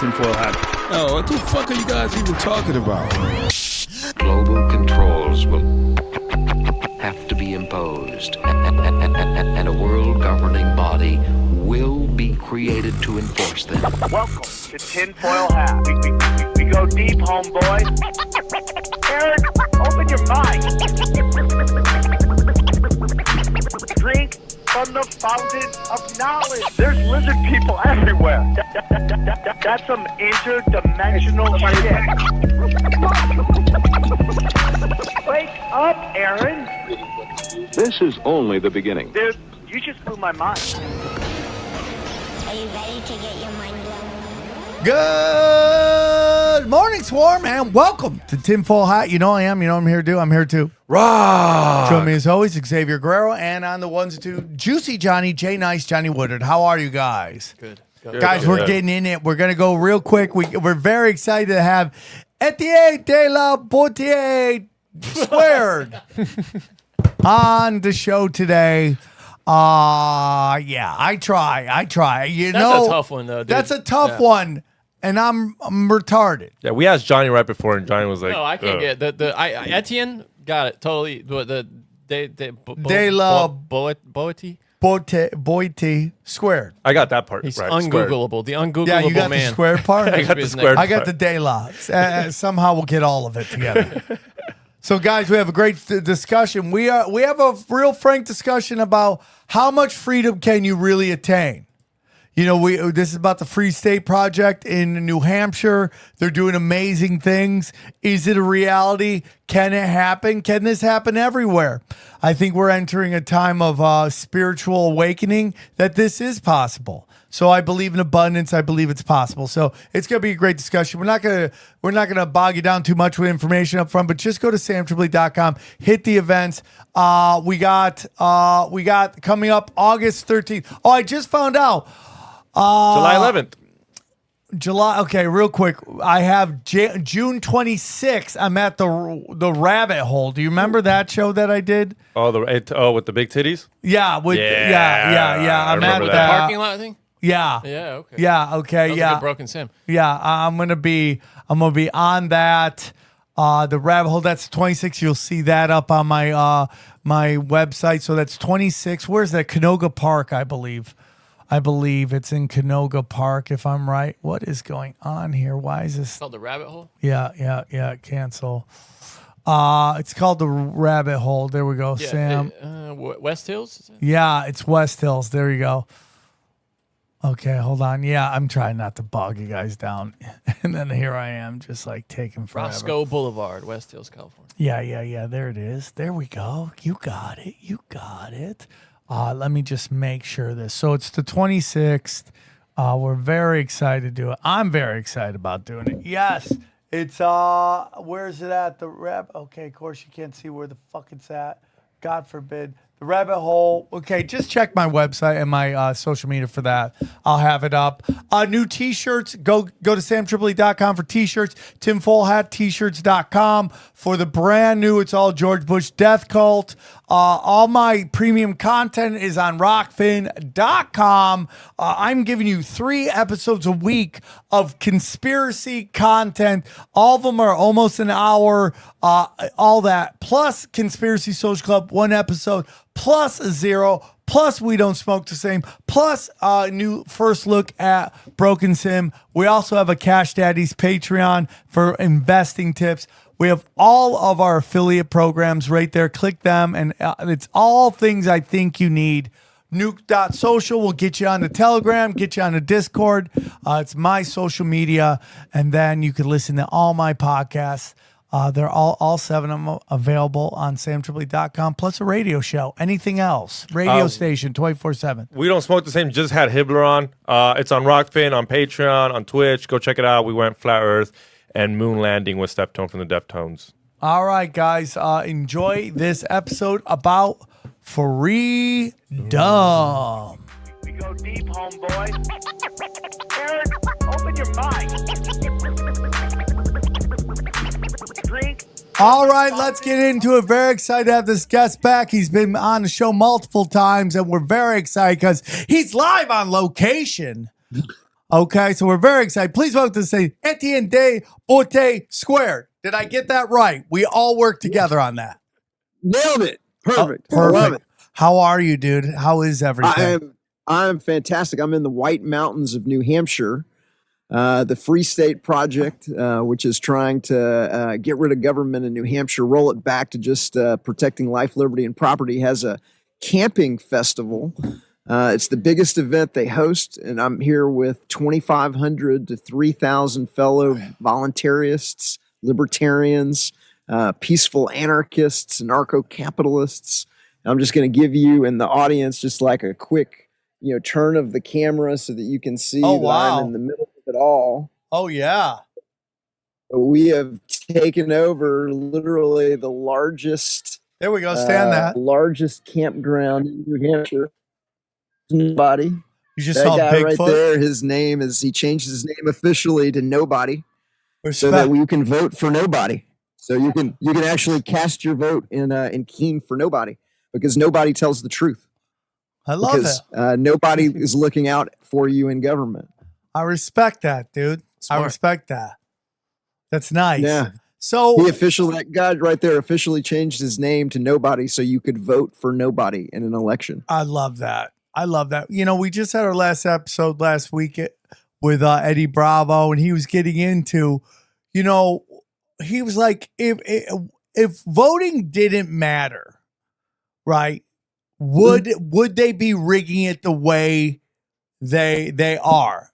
tinfoil hat. Oh, what the fuck are you guys even talking about? Global controls will have to be imposed, and a world governing body will be created to enforce them. Welcome to Tinfoil Hat. We go deep, homeboy. Aaron, open your mind. Drink from the fountain of knowledge. There's lizard people everywhere. That's some interdimensional shit. Wake up, Aaron. This is only the beginning. Dude, you just blew my mind. Are you ready to get your mind blown? Good morning, Swarm, and welcome to Tinfoil Hat. You know I am. You know what I'm here to do. I'm here to Rock. join me as always, Xavier Guerrero, and on the ones and two, Juicy Johnny, Jay Nice, Johnny Woodard. How are you guys? Good. Guys, we're getting in it. We're going to go real quick. We're very excited to have Etienne de la Boutier squared on the show today. Yeah, I try. You know, That's a tough one, though, dude. That's a tough one, and I'm retarded. Yeah, we asked Johnny right before, and Johnny was like, No, I can't get Etienne got it totally. De la Boity. Boite squared. I got that part He's right. ungoogleable. The ungoogleable Yeah, you got man. the squared part. I got the squared I got part. the de la. Somehow we'll get all of it together. So, guys, we have a great discussion. We have a real frank discussion about how much freedom can you really attain. You know, this is about the Free State Project in New Hampshire. They're doing amazing things. Is it a reality? Can it happen? Can this happen everywhere? I think we're entering a time of spiritual awakening that this is possible. So I believe in abundance. I believe it's possible. So it's going to be a great discussion. We're not gonna bog you down too much with information up front, but just go to samtripoli.com, hit the events. We got coming up August 13th. Oh, I just found out. July 11th. Okay, real quick. I have June 26th. I'm at the Rabbit Hole. Do you remember that show that I did? Oh, with the big titties? Yeah, yeah. I'm at remember that that. Parking lot thing. Yeah. Yeah. Okay. Yeah. Okay. That was a Yeah. good Broken Sim. Yeah. I'm gonna be on that. The Rabbit Hole. That's 26. You'll see that up on my my website. So that's 26. Where's that? Canoga Park, I believe. It's in Canoga Park, if I'm right. What is going on here? Why is this? It's called the Rabbit Hole. Yeah. Cancel. It's called the Rabbit Hole. There we go, Yeah, Sam. West Hills. Is it? Yeah, it's West Hills. There you go. Okay, hold on. Yeah, I'm trying not to bog you guys down. And then here I am, just like taking forever. Roscoe Boulevard, West Hills, California. Yeah. There it is. There we go. You got it. Let me just make sure this. So it's the 26th. We're very excited to do it. I'm very excited about doing it. Yes. It's, where is it at? Okay, of course you can't see where the fuck it's at. God forbid. The Rabbit Hole. Okay, just check my website and my social media for that. I'll have it up. New t-shirts. Go to samtripoli.com for t-shirts. tinfoilhattshirts.com for the brand new. It's all George Bush Death Cult. All my premium content is on rockfin.com. I'm giving you 3 episodes a week of conspiracy content. All of them are almost an hour. All that. Plus Conspiracy Social Club, 1 episode. Plus 0. Plus We Don't Smoke the Same. Plus new first look at Broken Sim. We also have a Cash Daddy's Patreon for investing tips. We have all of our affiliate programs right there. Click them, and it's all things I think you need. Nuke.social will get you on the Telegram, get you on the Discord. It's my social media, and then you can listen to all my podcasts. They're all 7 of them available on samtripoli.com, plus a radio show. Anything else? Radio station, 24/7. We Don't Smoke the Same. Just had Hibbler on. It's on Rockfin, on Patreon, on Twitch. Go check it out. We went Flat Earth and Moon Landing with Steftone from the Deftones. All right, guys. Enjoy this episode about freedom. We go deep, homeboy. Aaron, open your mind. Drink. All right, let's get into it. Very excited to have this guest back. He's been on the show multiple times, and we're very excited because he's live on location. Okay, so we're very excited. Please vote to say Etienne de Bote squared. Did I get that right? We all work together on that. Nailed it. Perfect. Oh, perfect. I love it. How are you, dude? How is everything? I'm fantastic. I'm in the White Mountains of New Hampshire. The Free State Project, which is trying to get rid of government in New Hampshire, roll it back to just protecting life, liberty, and property, has a camping festival. It's the biggest event they host, and I'm here with 2,500 to 3,000 fellow voluntarists, libertarians, peaceful anarchists, anarcho-capitalists. I'm just going to give you and the audience just like a quick, turn of the camera so that you can see that I'm in the middle of it all. Oh, yeah. We have taken over literally the largest. There we go. Stand that. Largest campground in New Hampshire. Nobody. You just that saw guy Bigfoot? Right there. His name is. He changed his name officially to Nobody, Respect. so that you can vote for nobody. So you can actually cast your vote in Keene for nobody, because nobody tells the truth. I love it. Nobody is looking out for you in government. I respect that, dude. Smart. I respect that. That's nice. Yeah. So that guy right there officially changed his name to Nobody so you could vote for nobody in an election. I love that. I love that. We just had our last episode last week with Eddie Bravo, and he was getting into, he was like, if voting didn't matter, right? Would they be rigging it the way they are?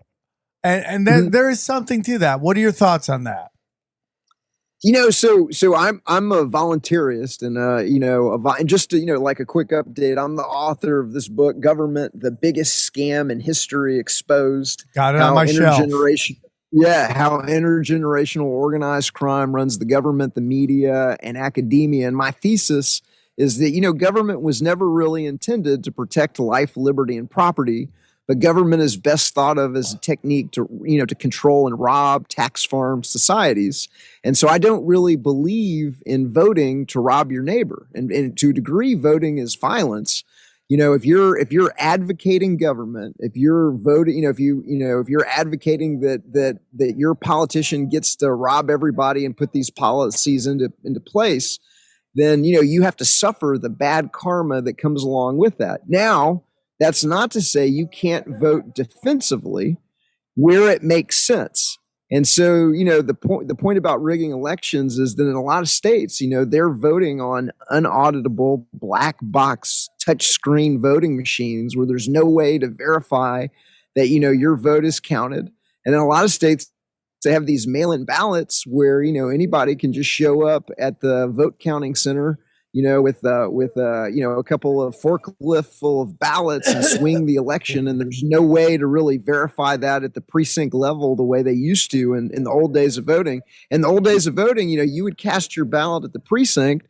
And then there is something to that. What are your thoughts on that? So I'm a voluntarist, and just to, like a quick update, I'm the author of this book, Government: The Biggest Scam in History Exposed. Got it on my shelf. Yeah, how intergenerational organized crime runs the government, the media, and academia. And my thesis is that, government was never really intended to protect life, liberty, and property, but government is best thought of as a technique to, to control and rob, tax farm societies. And so I don't really believe in voting to rob your neighbor. And to a degree, voting is violence. If you're advocating government, if you're voting, if you're advocating that your politician gets to rob everybody and put these policies into place, then you have to suffer the bad karma that comes along with that. Now, that's not to say you can't vote defensively where it makes sense. And so, the point about rigging elections is that in a lot of states, they're voting on unauditable black box touchscreen voting machines where there's no way to verify that, your vote is counted. And in a lot of states, they have these mail-in ballots where, anybody can just show up at the vote counting center, with a couple of forklift full of ballots and swing the election. And there's no way to really verify that at the precinct level the way they used to in the old days of voting. In the old days of voting, you would cast your ballot at the precinct.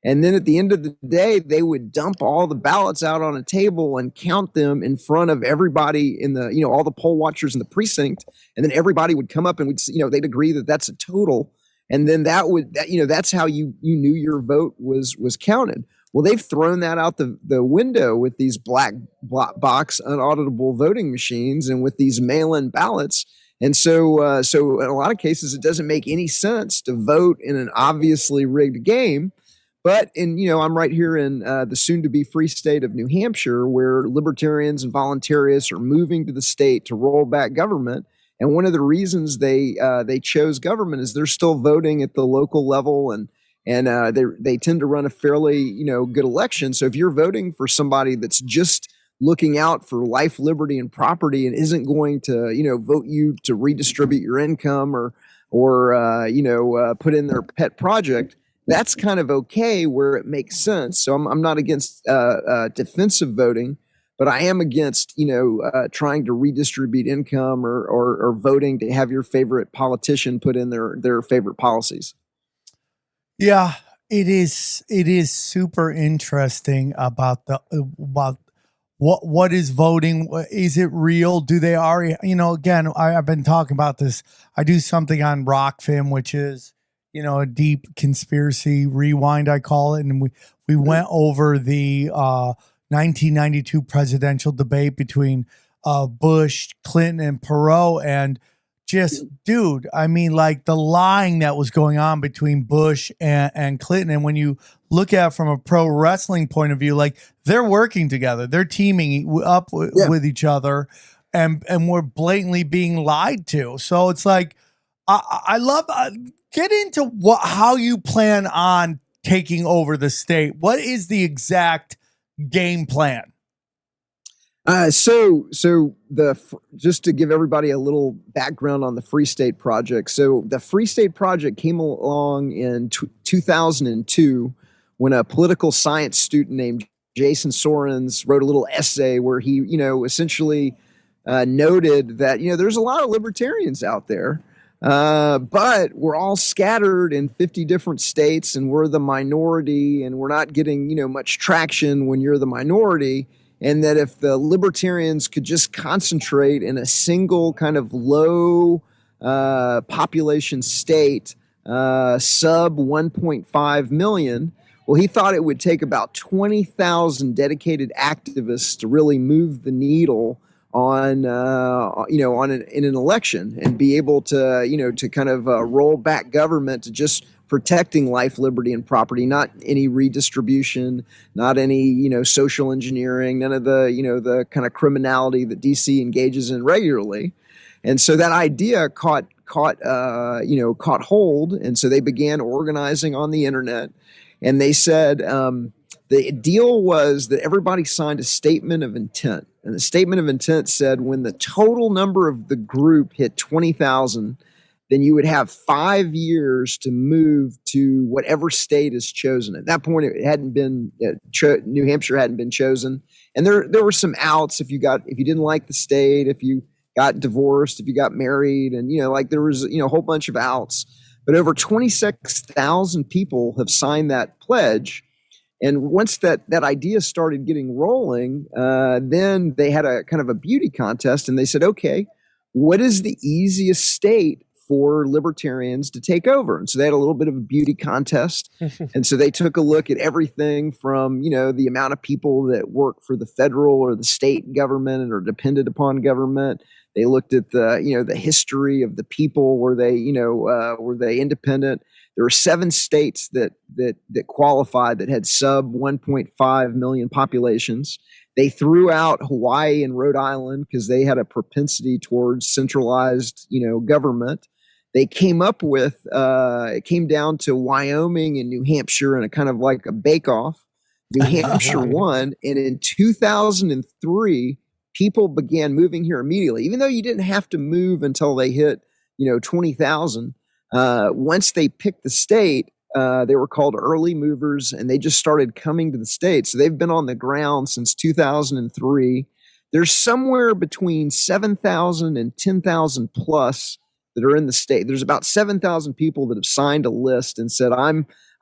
And then at the end of the day, they would dump all the ballots out on a table and count them in front of everybody in the, all the poll watchers in the precinct. And then everybody would come up and they'd agree that that's a total. And then that's how you knew your vote was counted. Well, they've thrown that out the window with these black box unauditable voting machines and with these mail-in ballots. And so in a lot of cases, it doesn't make any sense to vote in an obviously rigged game. But I'm right here in the soon-to-be free state of New Hampshire, where libertarians and voluntarists are moving to the state to roll back government. And one of the reasons they chose government is they're still voting at the local level, and they tend to run a fairly good election. So if you're voting for somebody that's just looking out for life, liberty, and property, and isn't going to vote you to redistribute your income or put in their pet project, that's kind of okay where it makes sense. So I'm not against defensive voting. But I am against, trying to redistribute income or voting to have your favorite politician put in their favorite policies. Yeah, it is super interesting about what is voting. Is it real? Do they already, again, I've been talking about this. I do something on Rockfin, which is, a deep conspiracy rewind, I call it. And we went over the 1992 presidential debate between Bush, Clinton, and Perot, and just, dude, I mean, like the lying that was going on between Bush and Clinton. And when you look at it from a pro wrestling point of view, like they're working together, they're teaming up with each other, and we're blatantly being lied to. So it's like, I love, get into how you plan on taking over the state. What is the exact game plan? So just to give everybody a little background on the Free State Project. So the Free State Project came along in 2002 when a political science student named Jason Sorens wrote a little essay where he, essentially noted that, there's a lot of libertarians out there, but we're all scattered in 50 different states and we're the minority and we're not getting, much traction when you're the minority. And that if the libertarians could just concentrate in a single kind of low population state, sub 1.5 million, well, he thought it would take about 20,000 dedicated activists to really move the needle on, in an election and be able to, to kind of roll back government to just protecting life, liberty, and property, not any redistribution, not any, social engineering, none of the, the kind of criminality that DC engages in regularly. And so that idea caught hold. And so they began organizing on the internet. And they said the deal was that everybody signed a statement of intent. And the statement of intent said when the total number of the group hit 20,000, then you would have 5 years to move to whatever state is chosen. At that point, it hadn't been New Hampshire hadn't been chosen, and there were some outs if you didn't like the state, if you got divorced, if you got married, and there was a whole bunch of outs. But over 26,000 people have signed that pledge, and once that idea started getting rolling, then they had a kind of a beauty contest, and they said, okay, what is the easiest state for libertarians to take over? And so they had a little bit of a beauty contest. And so they took a look at everything from, the amount of people that work for the federal or the state government and are dependent upon government. They looked at the history of the people. Were they independent? There were 7 states that qualified that had sub 1.5 million populations. They threw out Hawaii and Rhode Island because they had a propensity towards centralized, government. They came up with, it came down to Wyoming and New Hampshire and a kind of like a bake-off. New Hampshire won. And in 2003, people began moving here immediately, even though you didn't have to move until they hit, 20,000. Once they picked the state, they were called early movers, and they just started coming to the state. So they've been on the ground since 2003. There's somewhere between 7,000 and 10,000 plus that are in the state. There's about 7,000 people that have signed a list and said,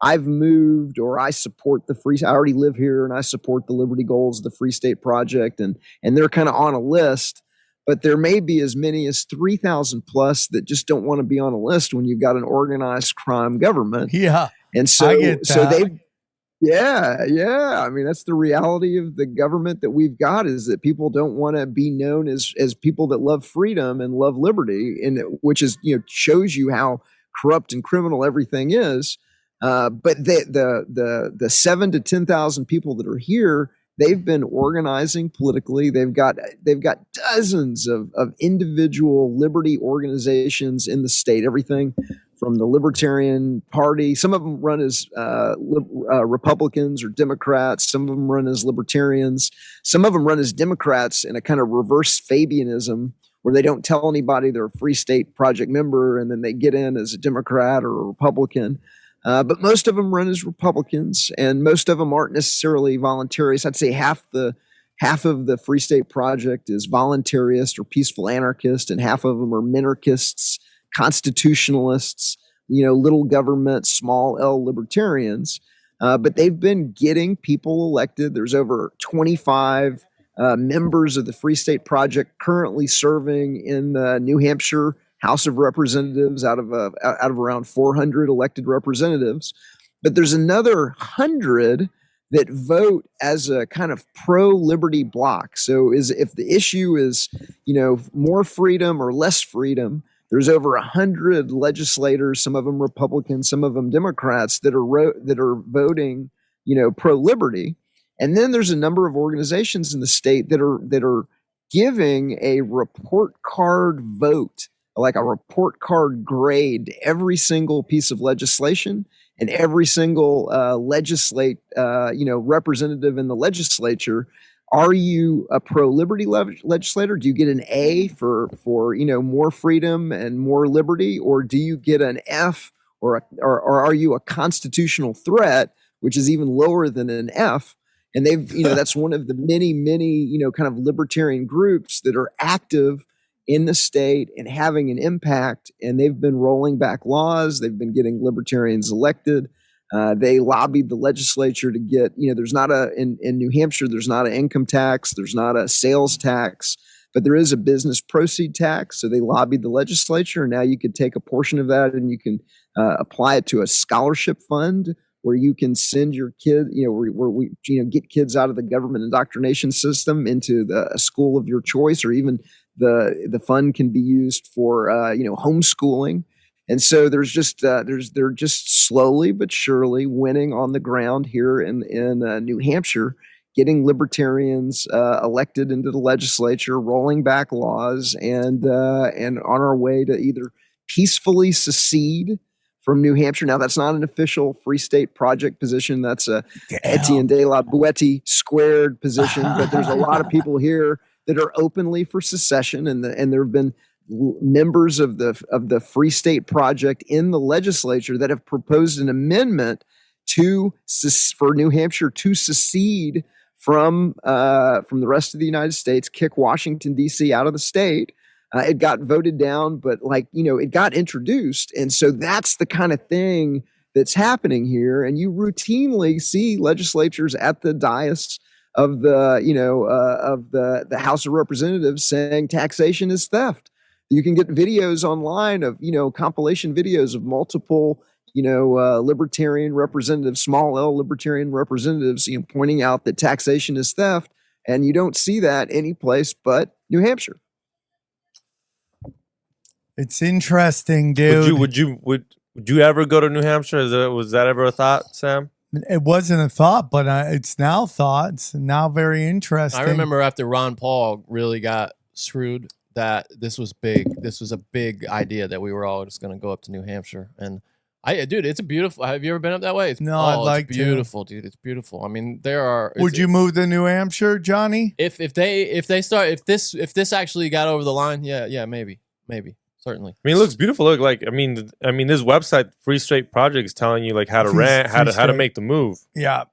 I've moved, or I support I already live here and I support the liberty goals of the Free State Project. And they're kind of on a list, but there may be as many as 3,000 plus that just don't want to be on a list when you've got an organized crime government. Yeah. And so I mean, that's the reality of the government that we've got, is that people don't want to be known as people that love freedom and love liberty, and which is, shows you how corrupt and criminal everything is. But the 7,000 to 10,000 people that are here, they've been organizing politically. They've got dozens of individual liberty organizations in the state, everything from the Libertarian Party. Some of them run as Republicans or Democrats. Some of them run as Libertarians. Some of them run as Democrats in a kind of reverse Fabianism, where they don't tell anybody they're a Free State Project member, and then they get in as a Democrat or a Republican. But most of them run as Republicans, and most of them aren't necessarily voluntarists. I'd say half of the Free State Project is voluntarist or peaceful anarchist, and half of them are minarchists, constitutionalists, little government, small L libertarians. But they've been getting people elected. There's over 25 members of the Free State Project currently serving in the New Hampshire House of Representatives out of around 400 elected representatives. But there's another 100 that vote as a kind of pro-liberty bloc. So if the issue is, more freedom or less freedom, there's over 100 legislators, some of them Republicans, some of them Democrats, that are voting, pro-liberty. And then there's a number of organizations in the state that are giving a report card vote, like a report card grade to every single piece of legislation and every single representative in the legislature. Are you a pro-liberty legislator? Do you get an A for more freedom and more liberty, or do you get an F, or are you a constitutional threat, which is even lower than an F? And they've that's one of the many kind of libertarian groups that are active in the state and having an impact. And they've been rolling back laws. They've been getting libertarians elected. They lobbied the legislature to get, there's not in New Hampshire, there's not an income tax, there's not a sales tax, but there is a business proceed tax. So they lobbied the legislature, and now you could take a portion of that and you can apply it to a scholarship fund where you can send your kid, where we get kids out of the government indoctrination system into a school of your choice, or even the fund can be used for homeschooling. And so they're just slowly but surely winning on the ground here in New Hampshire, getting libertarians elected into the legislature, rolling back laws, and on our way to either peacefully secede from New Hampshire. Now, that's not an official Free State Project position. That's a Etienne de la Boetie squared position. But there's a lot of people here that are openly for secession, and there have been members of the Free State Project in the legislature that have proposed an amendment for New Hampshire to secede from the rest of the United States, kick Washington, D.C. out of the state. It got voted down, but it got introduced. And so that's the kind of thing that's happening here. And you routinely see legislatures at the dais of the House of Representatives saying taxation is theft. You can get videos online of, compilation videos of multiple, libertarian representatives, small L libertarian representatives, pointing out that taxation is theft. And you don't see that any place but New Hampshire. It's interesting, dude. Would you ever go to New Hampshire? Was that ever a thought, Sam? It wasn't a thought, but it's now thought. It's now very interesting. I remember after Ron Paul really got screwed, that this was big. This was a big idea that we were all just going to go up to New Hampshire. And dude, it's a beautiful. Have you ever been up that way? No, I'd like to. Beautiful, dude. It's beautiful. I mean, there are. Would you move to New Hampshire, Johnny? If this actually got over the line, yeah, maybe. Certainly. I mean, it looks beautiful. Look, I mean, this website, Free State Project, is telling you how to rent, how to make the move. Yeah,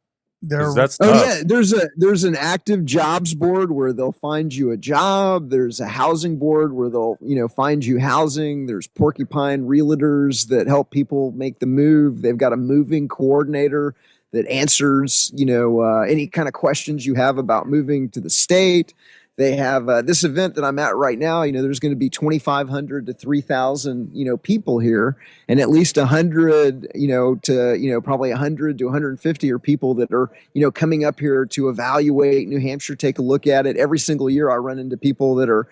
that's tough. There's an active jobs board where they'll find you a job. There's a housing board where they'll find you housing. There's Porcupine realtors that help people make the move. They've got a moving coordinator that answers any kind of questions you have about moving to the state. They have this event that I'm at right now. There's going to be 2,500 to 3,000, people here, and at least 100, to probably 100 to 150 are people that are, coming up here to evaluate New Hampshire, take a look at it. Every single year, I run into people that are,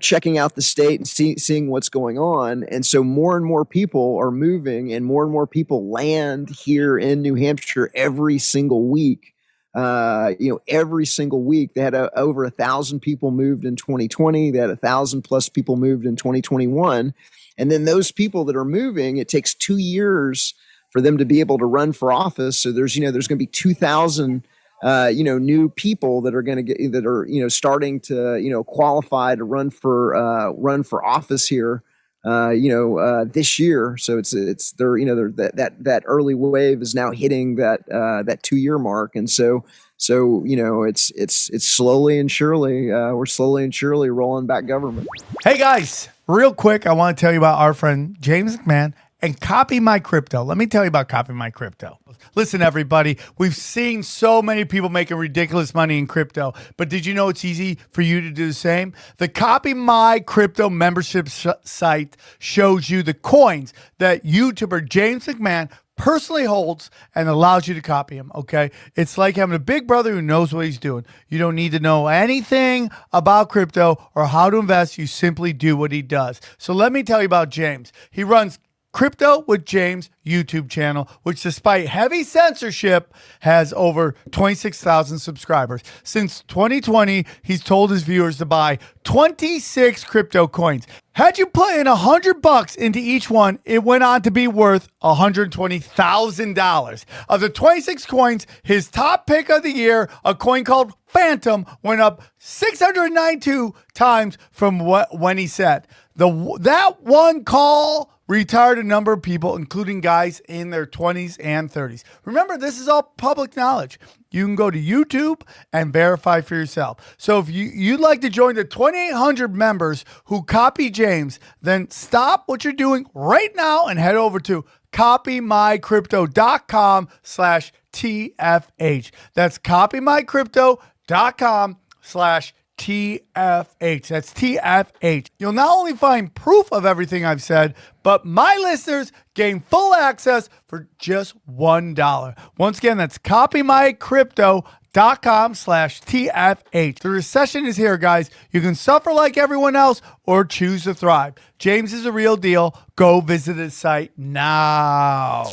checking out the state and seeing what's going on. And so more and more people are moving, and more people land here in New Hampshire every single week. Every single week they had over 1,000 people moved in 2020. They had 1,000 plus people moved in 2021. And then those people that are moving, it takes 2 years for them to be able to run for office. So there's going to be 2,000, new people that are going to that are, starting to, qualify to run for office here. This year. So it's that early wave is now hitting that 2 year mark. And so it's slowly and surely, we're slowly and surely rolling back government. Hey guys, real quick, I want to tell you about our friend James McMahon and Copy My Crypto. Let me tell you about Copy My Crypto. Listen, everybody, we've seen so many people making ridiculous money in crypto, but did you know it's easy for you to do the same? The Copy My Crypto membership site shows you the coins that YouTuber James McMahon personally holds and allows you to copy him, okay? It's like having a big brother who knows what he's doing. You don't need to know anything about crypto or how to invest. You simply do what he does. So let me tell you about James. He runs Crypto with James YouTube channel, which despite heavy censorship has over 26,000 subscribers. Since 2020, he's told his viewers to buy 26 crypto coins. Had you put in $100 into each one, it went on to be worth $120,000. Of the 26 coins, his top pick of the year, a coin called Phantom, went up 692 times from when he said. That one call retired a number of people, including guys in their 20s and 30s. Remember, this is all public knowledge. You can go to YouTube and verify for yourself. So if you'd like to join the 2,800 members who copy James, then stop what you're doing right now and head over to copymycrypto.com/TFH. That's copymycrypto.com/TFH. That's TFH. You'll not only find proof of everything I've said, but my listeners gain full access for just $1. Once again, that's copymycrypto.com/TFH. The recession is here, guys. You can suffer like everyone else or choose to thrive. James is a real deal. Go visit his site now.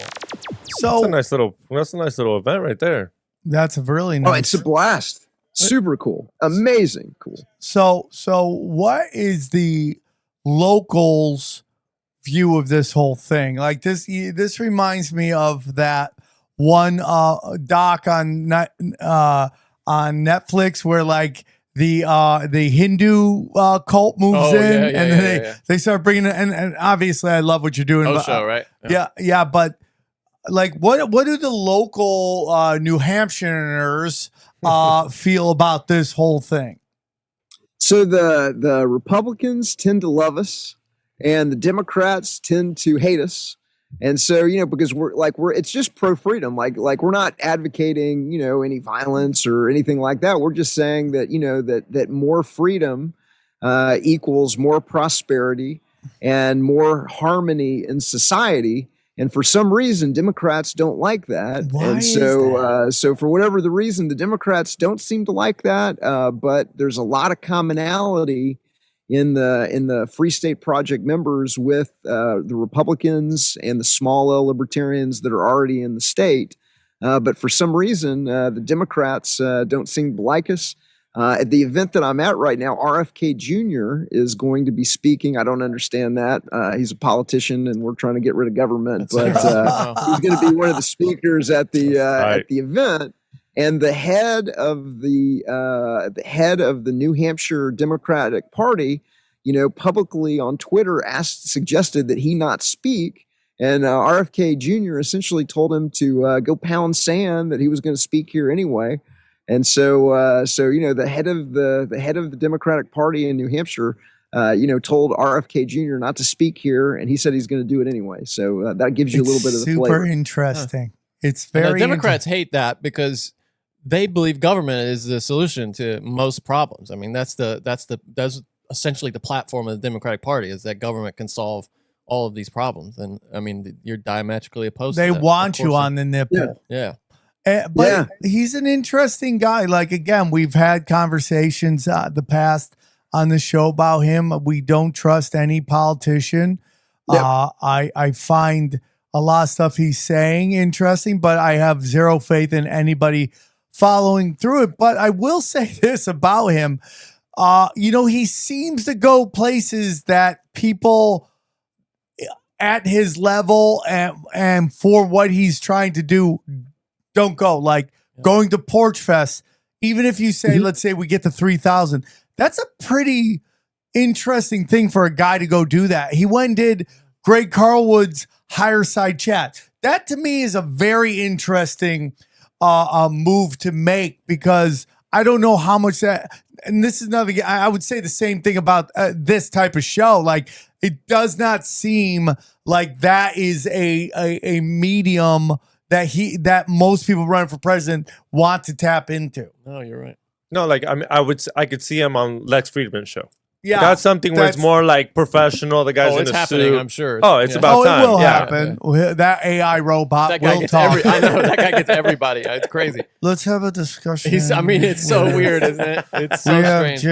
So that's a nice little event right there. That's a really nice. Oh, it's a blast. Super cool. Amazing cool. So what is the locals' view of this whole thing? Like this reminds me of that one doc on Netflix where like the Hindu cult moves in and then they start bringing it, and obviously I love what you're doing. Show, right? Yeah, but like what do the local New Hampshireers feel about this whole thing? So the Republicans tend to love us and the Democrats tend to hate us. And so, because we're it's just pro freedom. Like we're not advocating, any violence or anything like that. We're just saying that, that more freedom equals more prosperity and more harmony in society. And for some reason, Democrats don't like that. Why and so, so for whatever the reason, the Democrats don't seem to like that. But there's a lot of commonality in the Free State Project members with the Republicans and the small L libertarians that are already in the state. But for some reason, the Democrats don't seem to like us. At the event that I'm at right now, RFK Jr. is going to be speaking. I don't understand that. He's a politician, and we're trying to get rid of government. But he's going to be one of the speakers at the event. And the head of the New Hampshire Democratic Party, publicly on Twitter suggested that he not speak. And RFK Jr. essentially told him to go pound sand, that he was going to speak here anyway. And so, the head of the Democratic Party in New Hampshire, told RFK Jr. not to speak here, and he said he's going to do it anyway. So that gives you a little bit of the flavor. Super interesting. It's very Democrats hate that because they believe government is the solution to most problems. I mean, that's essentially the platform of the Democratic Party, is that government can solve all of these problems. And I mean, you're diametrically opposed. They to that. want you on the nipple. Yeah. But he's an interesting guy. Like, again, we've had conversations the past on the show about him. We don't trust any politician. Yep. I find a lot of stuff he's saying interesting, but I have zero faith in anybody following through it. But I will say this about him. He seems to go places that people at his level and for what he's trying to do don't go. Like going to Porch Fest, even if you say, let's say we get to 3,000, that's a pretty interesting thing for a guy to go do that. He went and did Greg Carlwood's Higher Side Chat. That to me is a very interesting move to make, because I don't know how much that, and this is another, I would say the same thing about this type of show. Like, it does not seem like that is a medium that most people running for president want to tap into. No, you're right. No, like I mean, I could see him on Lex Friedman's show. Yeah, That's something where it's more like professional. The guy's in it's a happening, suit. I'm sure. Oh, it's Yeah. about time. it will yeah. happen. That AI robot That guy will gets talk. I know that guy gets everybody. It's crazy. Let's have a discussion. It's so weird, isn't it? It's so we have strange.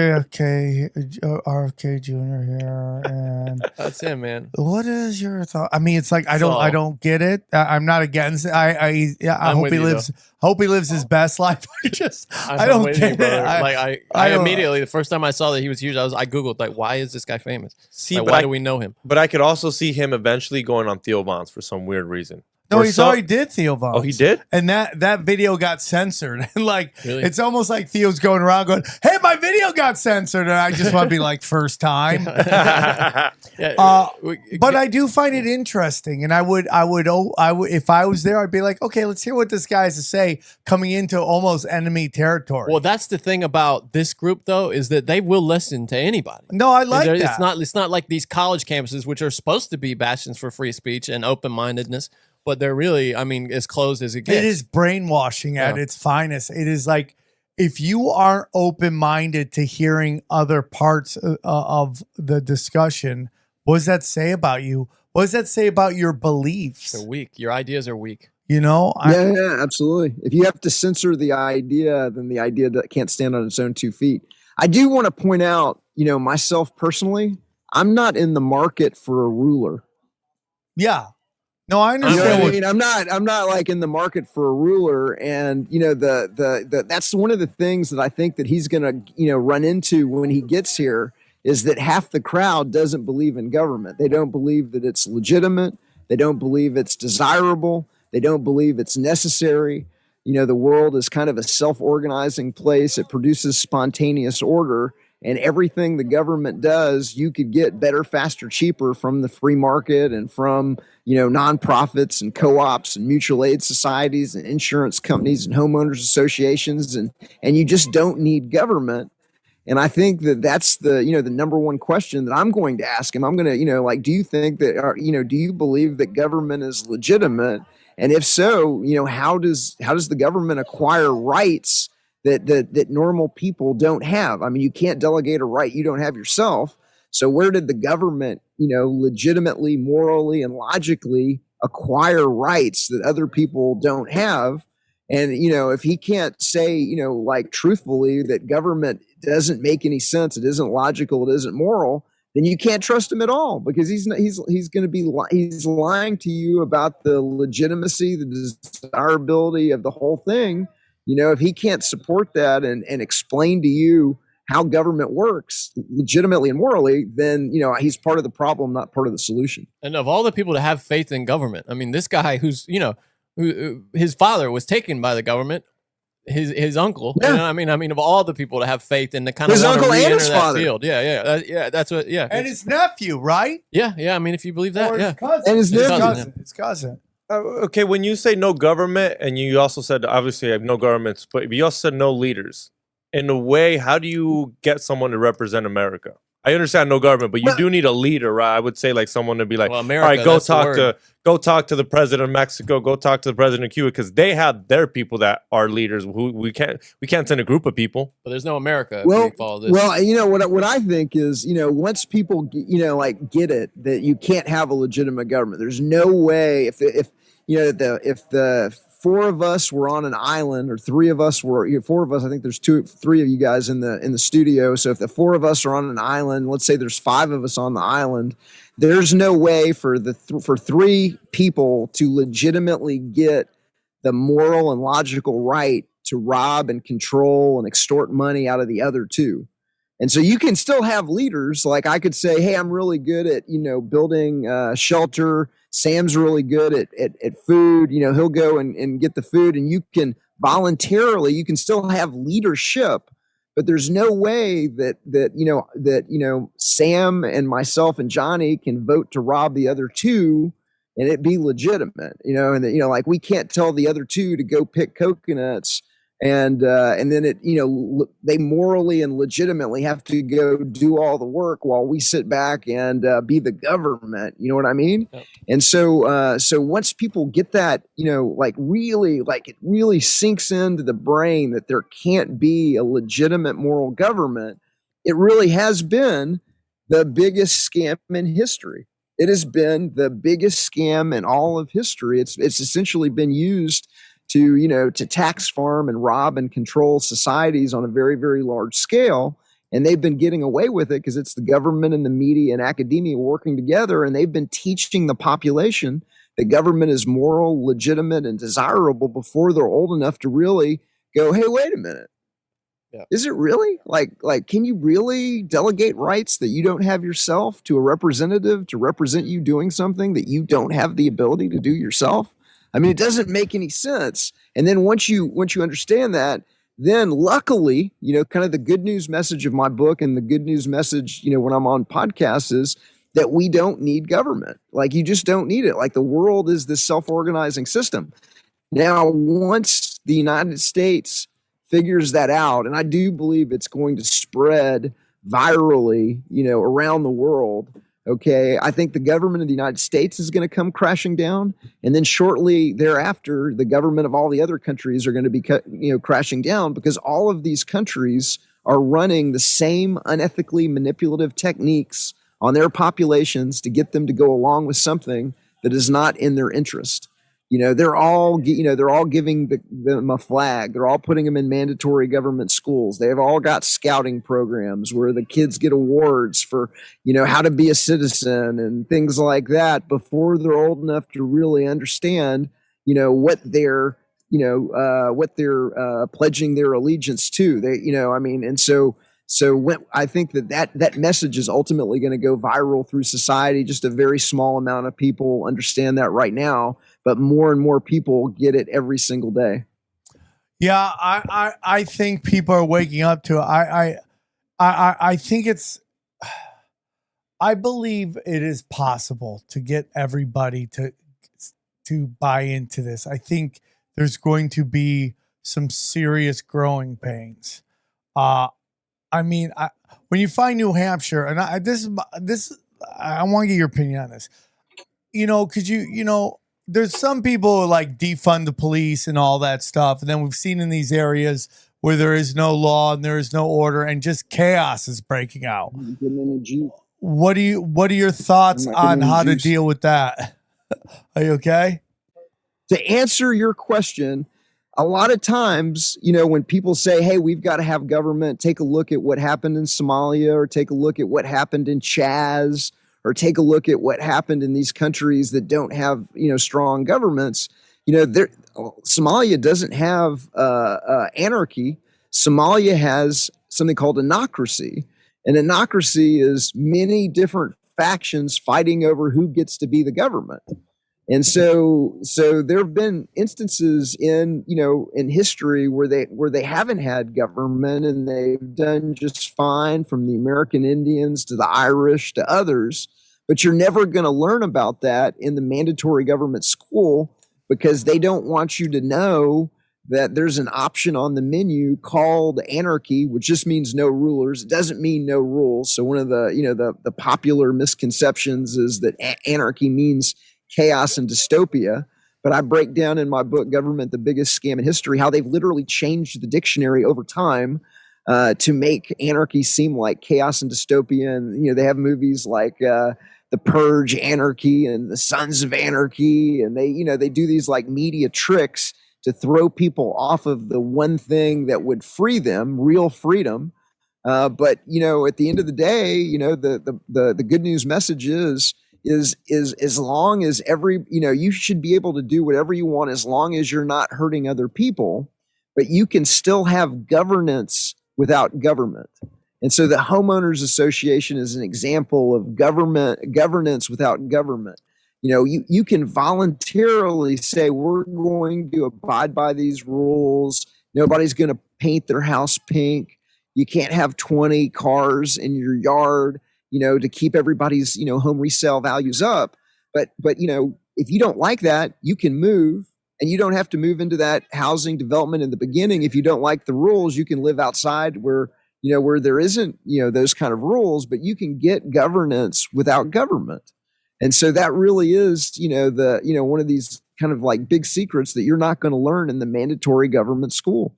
RFK Jr. here, and That's him, man. what is your thought? I mean, it's like I So- don't get it. I'm not against it. I I'm hope with he you, lives. Hope he lives his best life. I I'm don't with get you, brother. it. I don't- immediately, the first time I saw that he was huge, I googled like, why is this guy famous? See, Like, but why I- do we know him? But I could also see him eventually going on Theo Von's for some weird reason. No, Or he's some- already did Theo Von. Oh, he did? And that video got censored. And like, Really? it's almost like Theo's going around going, "Hey, my video got censored," and I just want to be like, first time. Yeah, But I do find it interesting, and I would, if I was there, I'd be like, okay, let's hear what this guy has to say coming into almost enemy territory. well, that's the thing about this group, though, is that they will listen to anybody. no, I like that. It's not like these college campuses, which are supposed to be bastions for free speech and open mindedness, but they're really, I mean, as closed as it gets. It is brainwashing at Yeah. its finest. It is like if you aren't open minded to hearing other parts of the discussion, what does that say about you? What does that say about your beliefs? They're weak. Your ideas are weak. You know, Yeah, absolutely. If you have to censor the idea, then the idea can't stand on its own 2 feet. I do want to point out, myself personally, I'm not in the market for a ruler. yeah. No, I You know understand. what I mean? I'm not like in the market for a ruler, and the that's one of the things that I think that he's going to run into when he gets here is that half the crowd doesn't believe in government. They don't believe that it's legitimate. They don't believe it's desirable. They don't believe it's necessary. The world is kind of a self-organizing place. It produces spontaneous order. And everything the government does, you could get better, faster, cheaper from the free market and from, nonprofits and co-ops and mutual aid societies and insurance companies and homeowners associations. And you just don't need government. And I think that that's the number one question that I'm going to ask him. I'm going to, do you think that, do you believe that government is legitimate? And if so, how does the government acquire rights that normal people don't have? I mean, you can't delegate a right you don't have yourself. So where did the government, legitimately, morally, and logically acquire rights that other people don't have? And, if he can't say, truthfully that government doesn't make any sense, it isn't logical, it isn't moral, then you can't trust him at all, because he's going to be he's lying to you about the legitimacy, the desirability of the whole thing. If he can't support that and explain to you how government works legitimately and morally, then, he's part of the problem, not part of the solution. And of all the people to have faith in government, I mean, this guy who his father was taken by the government, his uncle. Yeah. I mean, of all the people to have faith in the kind His of uncle and his that father. field. Yeah, that's what. Yeah, And his nephew, right? yeah. I mean, if you believe that, Or yeah. his cousin. And his nephew. cousin. His cousin. Okay, when you say no government, and you also said obviously I have no governments, but you also said no leaders. In a way, how do you get someone to represent America? I understand no government, but you do need a leader, right? I would say like someone to be like, Well, all America, right, go that's the talk to the president of Mexico, go talk to the president of Cuba, because they have their people that are leaders. Who we can't send a group of people. But there's no America if Well, we follow this. what I think is, once people, get it that you can't have a legitimate government. There's no way if the four of us were on an island, or three of us were, four of us, I think there's three of you guys in the studio. So if the four of us are on an island, let's say there's five of us on the island, there's no way for three people to legitimately get the moral and logical right to rob and control and extort money out of the other two. And so you can still have leaders. Like I could say, hey, I'm really good at, building shelter. Sam's really good at food. He'll go and get the food, and you can voluntarily, you can still have leadership, but there's no way that Sam and myself and Johnny can vote to rob the other two and it be legitimate, and that, like we can't tell the other two to go pick coconuts. And then it, they morally and legitimately have to go do all the work while we sit back and be the government. You know what I mean? Yep. And so once people get that, it really sinks into the brain that there can't be a legitimate moral government, it really has been the biggest scam in history. It has been the biggest scam in all of history. It's essentially been used to tax farm and rob and control societies on a very, very large scale. And they've been getting away with it because it's the government and the media and academia working together. And they've been teaching the population that government is moral, legitimate, and desirable before they're old enough to really go, hey, wait a minute. Yeah. Is it really like can you really delegate rights that you don't have yourself to a representative to represent you doing something that you don't have the ability to do yourself? I mean, it doesn't make any sense. And then once you understand that, then luckily, kind of the good news message of my book and the good news message, when I'm on podcasts is that we don't need government. Like, you just don't need it. Like, the world is this self-organizing system. Now, once the United States figures that out, and I do believe it's going to spread virally, around the world. Okay, I think the government of the United States is going to come crashing down, and then shortly thereafter, the government of all the other countries are going to be, crashing down, because all of these countries are running the same unethically manipulative techniques on their populations to get them to go along with something that is not in their interest. They're all giving them a flag. They're all putting them in mandatory government schools. They've all got scouting programs where the kids get awards for, how to be a citizen and things like that before they're old enough to really understand, what they're pledging their allegiance to. So when I think that message is ultimately going to go viral through society. Just a very small amount of people understand that right now, but more and more people get it every single day. Yeah, I think people are waking up to it. I think I believe it is possible to get everybody to buy into this. I think there's going to be some serious growing pains. When you find New Hampshire, and I want to get your opinion on this. Because there's some people who like defund the police and all that stuff, and then we've seen in these areas where there is no law and there is no order, and just chaos is breaking out. What are your thoughts on how to deal with that? Are you okay? To answer your question, a lot of times, when people say, hey, we've got to have government, take a look at what happened in Somalia, or take a look at what happened in Chaz, or take a look at what happened in these countries that don't have, strong governments. Somalia doesn't have anarchy. Somalia has something called anocracy. And anocracy is many different factions fighting over who gets to be the government. And so there have been instances in history where they haven't had government and they've done just fine, from the American Indians to the Irish to others. But you're never going to learn about that in the mandatory government school, because they don't want you to know that there's an option on the menu called anarchy, which just means no rulers. It doesn't mean no rules. So one of the popular misconceptions is that anarchy means chaos and dystopia. But I break down in my book, Government, the Biggest Scam in History, how they've literally changed the dictionary over time to make anarchy seem like chaos and dystopia. And, they have movies like The Purge, Anarchy, and The Sons of Anarchy. And they do these like media tricks to throw people off of the one thing that would free them, real freedom. But at the end of the day, the good news message is as long as you should be able to do whatever you want as long as you're not hurting other people, but you can still have governance without government. And so the Homeowners Association is an example of governance without government. You can voluntarily say, we're going to abide by these rules. Nobody's going to paint their house pink. You can't have 20 cars in your yard, to keep everybody's, home resale values up. But if you don't like that, you can move, and you don't have to move into that housing development in the beginning. If you don't like the rules, you can live outside where there isn't, those kind of rules, but you can get governance without government. And so that really is, one of these kind of like big secrets that you're not going to learn in the mandatory government school.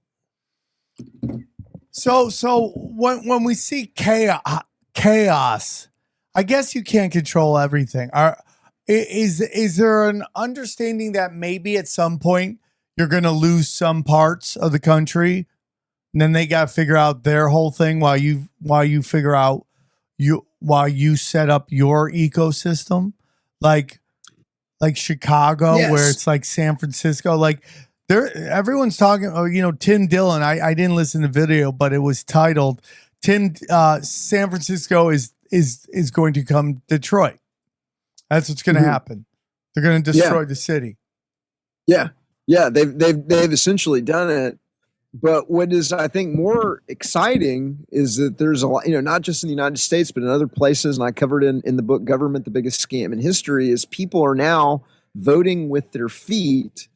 So when we see chaos, I guess you can't control everything. Is there an understanding that maybe at some point you're going to lose some parts of the country, and then they got to figure out their whole thing while you figure out while you set up your ecosystem, like Chicago, Yes. where it's like San Francisco, like everyone's talking. Oh, Tim Dillon. I didn't listen to the video, but it was titled San Francisco is going to come Detroit. That's what's going to happen. They're going to destroy the city. Yeah. They've essentially done it. But what is, I think, more exciting is that there's a lot, not just in the United States, but in other places, and I covered in the book, Government, the Biggest Scam in History, is people are now voting with their feet,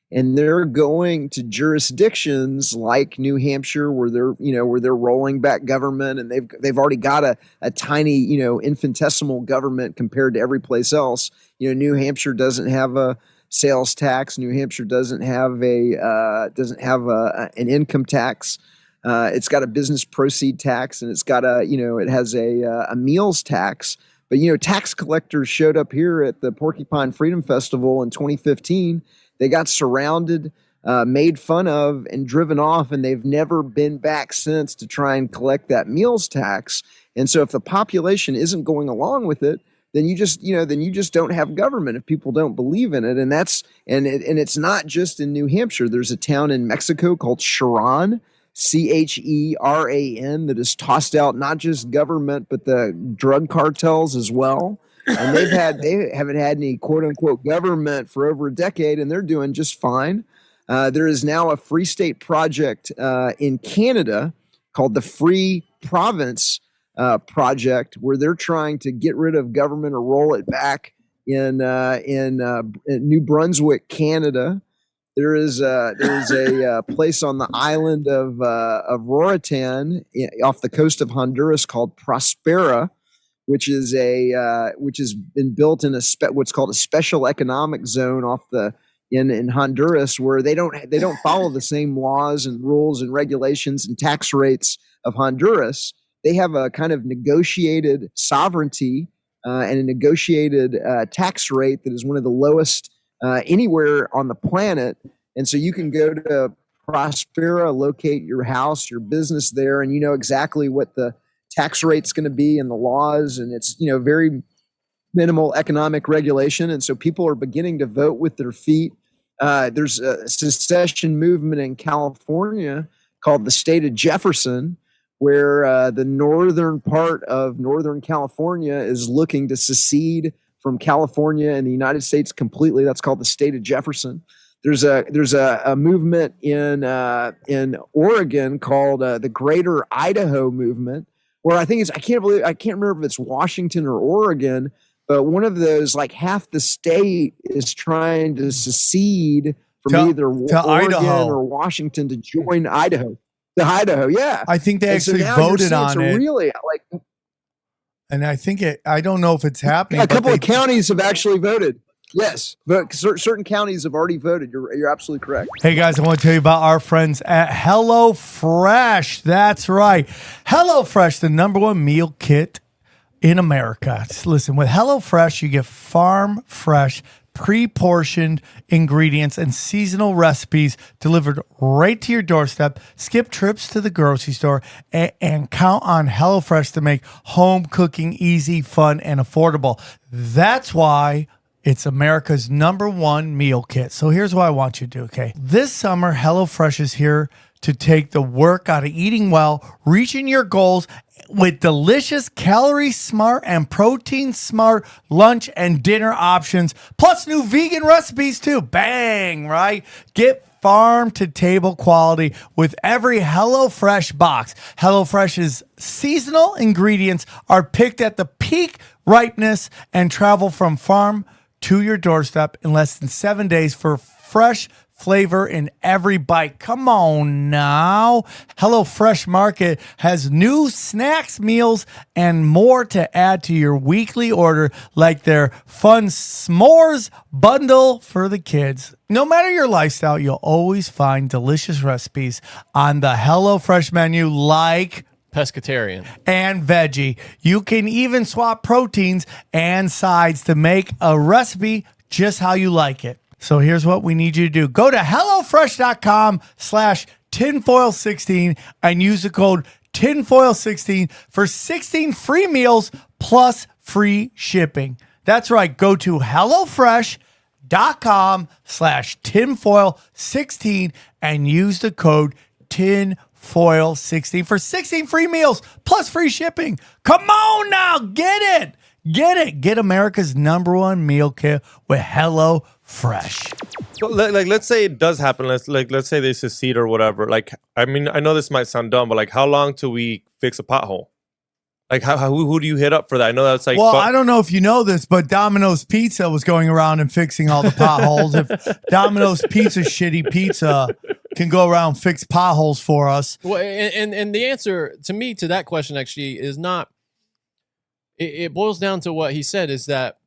and they're going to jurisdictions like New Hampshire where they're rolling back government, and they've already got a tiny, infinitesimal government compared to every place else. New Hampshire doesn't have a sales tax. New Hampshire doesn't have an income tax. It's got a business proceed tax, and it's got it has a meals tax. But tax collectors showed up here at the Porcupine Freedom Festival in 2015. They got surrounded, made fun of, and driven off, and they've never been back since to try and collect that meals tax. And so, if the population isn't going along with it, then you just don't have government if people don't believe in it. And it's not just in New Hampshire. There's a town in Mexico called Cheran, Cheran, that has tossed out not just government, but the drug cartels as well. And they haven't had any quote unquote government for over a decade, and they're doing just fine. There is now a Free State project in Canada called the Free Province project, where they're trying to get rid of government or roll it back in New Brunswick, Canada. There is a place on the island of Roatan off the coast of Honduras called Prospera, which has been built in what's called a special economic zone in Honduras, where they don't follow the same laws and rules and regulations and tax rates of Honduras. They have a kind of negotiated sovereignty and a negotiated tax rate that is one of the lowest anywhere on the planet. And so you can go to Prospera, locate your house, your business there, and you know exactly what the tax rate's going to be and the laws, and it's very minimal economic regulation. And so people are beginning to vote with their feet. There's a secession movement in California called the State of Jefferson, where the northern part of Northern California is looking to secede from California and the United States completely. That's called the State of Jefferson. There's a movement in Oregon called the Greater Idaho Movement, where I can't remember if it's Washington or Oregon, but one of those, like half the state is trying to secede from either Oregon Idaho or Washington to join Idaho. To Idaho, yeah. I think they actually voted on it. Really, and I think I don't know if it's happening. A couple of counties have actually voted. Yes, but certain counties have already voted. You're absolutely correct. Hey guys, I want to tell you about our friends at HelloFresh. That's right. HelloFresh, the #1 meal kit in America. Listen, with HelloFresh, you get farm fresh, pre-portioned ingredients and seasonal recipes delivered right to your doorstep. Skip trips to the grocery store and count on HelloFresh to make home cooking easy, fun, and affordable. That's why it's America's #1 meal kit. So here's what I want you to do, okay? This summer, HelloFresh is here to take the work out of eating well, reaching your goals with delicious, calorie smart and protein smart lunch and dinner options, plus new vegan recipes too. Bang, right? Get farm to table quality with every HelloFresh box. HelloFresh's seasonal ingredients are picked at the peak ripeness and travel from farm to your doorstep in less than 7 days for fresh flavor in every bite. Come on now. HelloFresh Market has new snacks, meals, and more to add to your weekly order, like their fun s'mores bundle for the kids. No matter your lifestyle, you'll always find delicious recipes on the HelloFresh menu, like pescatarian and veggie. You can even swap proteins and sides to make a recipe just how you like it. So here's what we need you to do. Go to HelloFresh.com/tinfoil16 and use the code tinfoil16 for 16 free meals plus free shipping. That's right. Go to HelloFresh.com/tinfoil16 and use the code tinfoil16 for 16 free meals plus free shipping. Come on now. Get it. Get it. Get America's #1 meal kit with HelloFresh. So, like, let's say it does happen. Let's say they secede or whatever. Like, I mean, I know this might sound dumb, but like, how long till we fix a pothole? Like, who do you hit up for that? I know that's like. Well, I don't know if you know this, but Domino's Pizza was going around and fixing all the potholes. If Domino's Pizza shitty pizza can go around and fix potholes for us. Well, and the answer to me to that question actually is not. It boils down to what he said, is that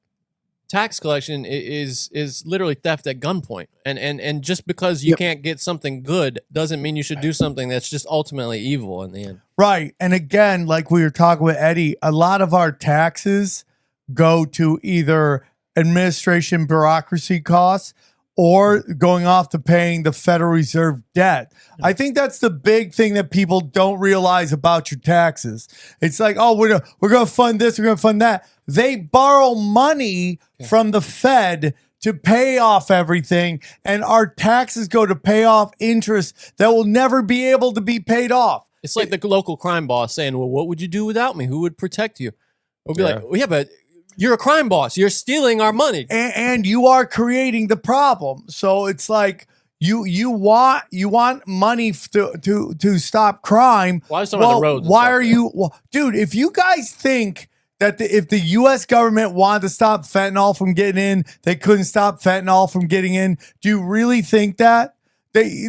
tax collection is literally theft at gunpoint, and just because you can't get something good doesn't mean you should do something that's just ultimately evil in the end. Right. And again, like we were talking with Eddie, a lot of our taxes go to either administration bureaucracy costs or going off to paying the Federal Reserve debt. I think that's the big thing that people don't realize about your taxes. It's like, oh, we're going to fund this, we're going to fund that. They borrow money from the Fed to pay off everything, and our taxes go to pay off interest that will never be able to be paid off. It's like the local crime boss saying, well, what would you do without me? Who would protect you? We'll be like, well, yeah, but you're a crime boss. You're stealing our money. And you are creating the problem. So it's like you want money to stop crime. Why the roads? Why are you, dude? If you guys think that if the U.S. government wanted to stop fentanyl from getting in, they couldn't stop fentanyl from getting in, do you really think that they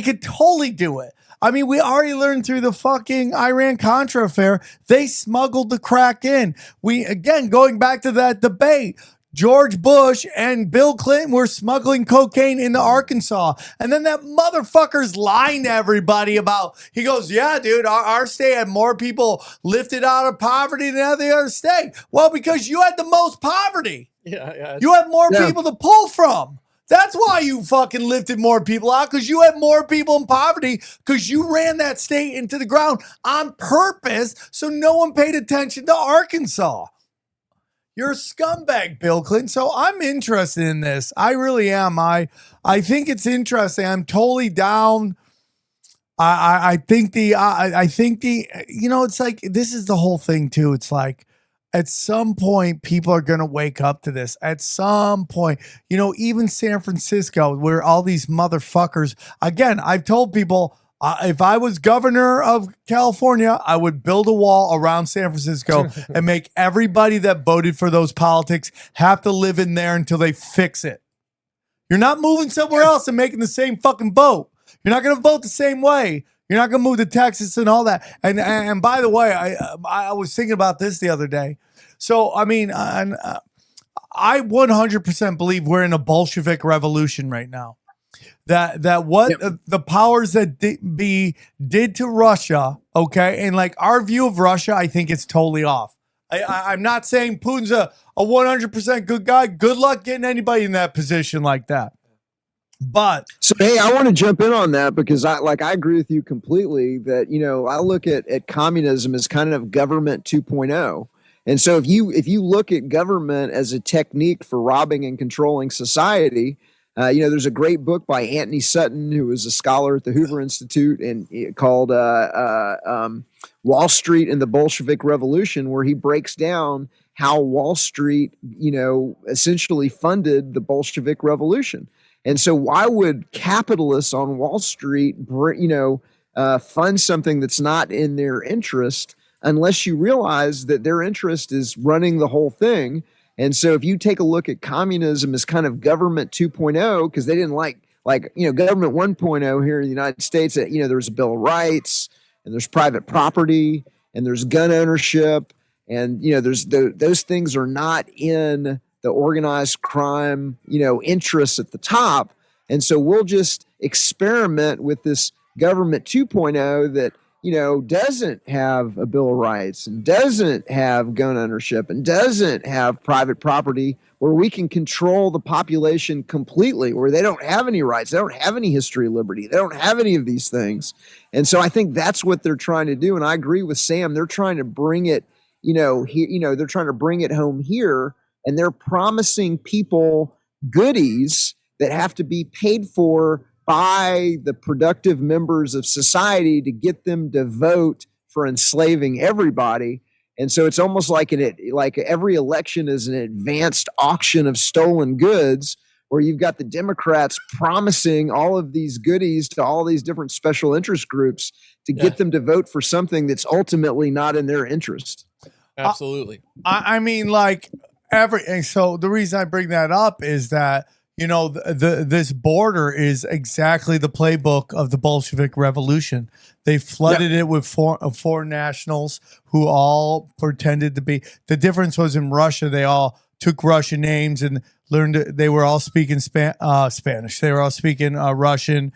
could totally do it? I mean, we already learned through the fucking Iran-Contra affair, they smuggled the crack in. Going back to that debate, George Bush and Bill Clinton were smuggling cocaine into Arkansas. And then that motherfucker's lying to everybody about, he goes, yeah, dude, our state had more people lifted out of poverty than any other state. Well, because you had the most poverty. Yeah. You had more people to pull from. That's why you fucking lifted more people out, because you had more people in poverty, because you ran that state into the ground on purpose so no one paid attention to Arkansas. You're a scumbag, Bill Clinton. So I'm interested in this. I really am. I think it's interesting. I'm totally down. I think the it's like, this is the whole thing too. It's like, at some point, people are going to wake up to this. At some point, even San Francisco, where all these motherfuckers, again, I've told people, if I was governor of California, I would build a wall around San Francisco and make everybody that voted for those politics have to live in there until they fix it. You're not moving somewhere else and making the same fucking vote. You're not going to vote the same way. You're not going to move to Texas and all that. And by the way, I was thinking about this the other day. So, I mean, I 100% believe we're in a Bolshevik revolution right now. That what the powers that did to Russia, okay? And like our view of Russia, I think it's totally off. I'm not saying Putin's a 100% good guy. Good luck getting anybody in that position like that. But so, hey, I want to jump in on that because I agree with you completely that, I look at communism as kind of government 2.0. And so if you look at government as a technique for robbing and controlling society, there's a great book by Anthony Sutton, who was a scholar at the Hoover Institute, and called Wall Street and the Bolshevik Revolution, where he breaks down how Wall Street, essentially funded the Bolshevik Revolution. And so why would capitalists on Wall Street, fund something that's not in their interest unless you realize that their interest is running the whole thing? And so if you take a look at communism as kind of government 2.0, because they didn't like government 1.0 here in the United States, there's a Bill of Rights and there's private property and there's gun ownership. And, there's those things are not in the organized crime, interests at the top. And so we'll just experiment with this government 2.0 that, doesn't have a Bill of Rights and doesn't have gun ownership and doesn't have private property, where we can control the population completely, where they don't have any rights. They don't have any history of liberty. They don't have any of these things. And so I think that's what they're trying to do. And I agree with Sam. They're trying to bring it, they're trying to bring it home here, and they're promising people goodies that have to be paid for by the productive members of society to get them to vote for enslaving everybody. And so it's almost like every election is an advanced auction of stolen goods, where you've got the Democrats promising all of these goodies to all these different special interest groups to get them to vote for something that's ultimately not in their interest. Absolutely. So the reason I bring that up is that, this border is exactly the playbook of the Bolshevik Revolution. They flooded it with foreign nationals who all pretended to be. The difference was in Russia, they all took Russian names and learned. They were all speaking Spanish. They were all speaking Russian,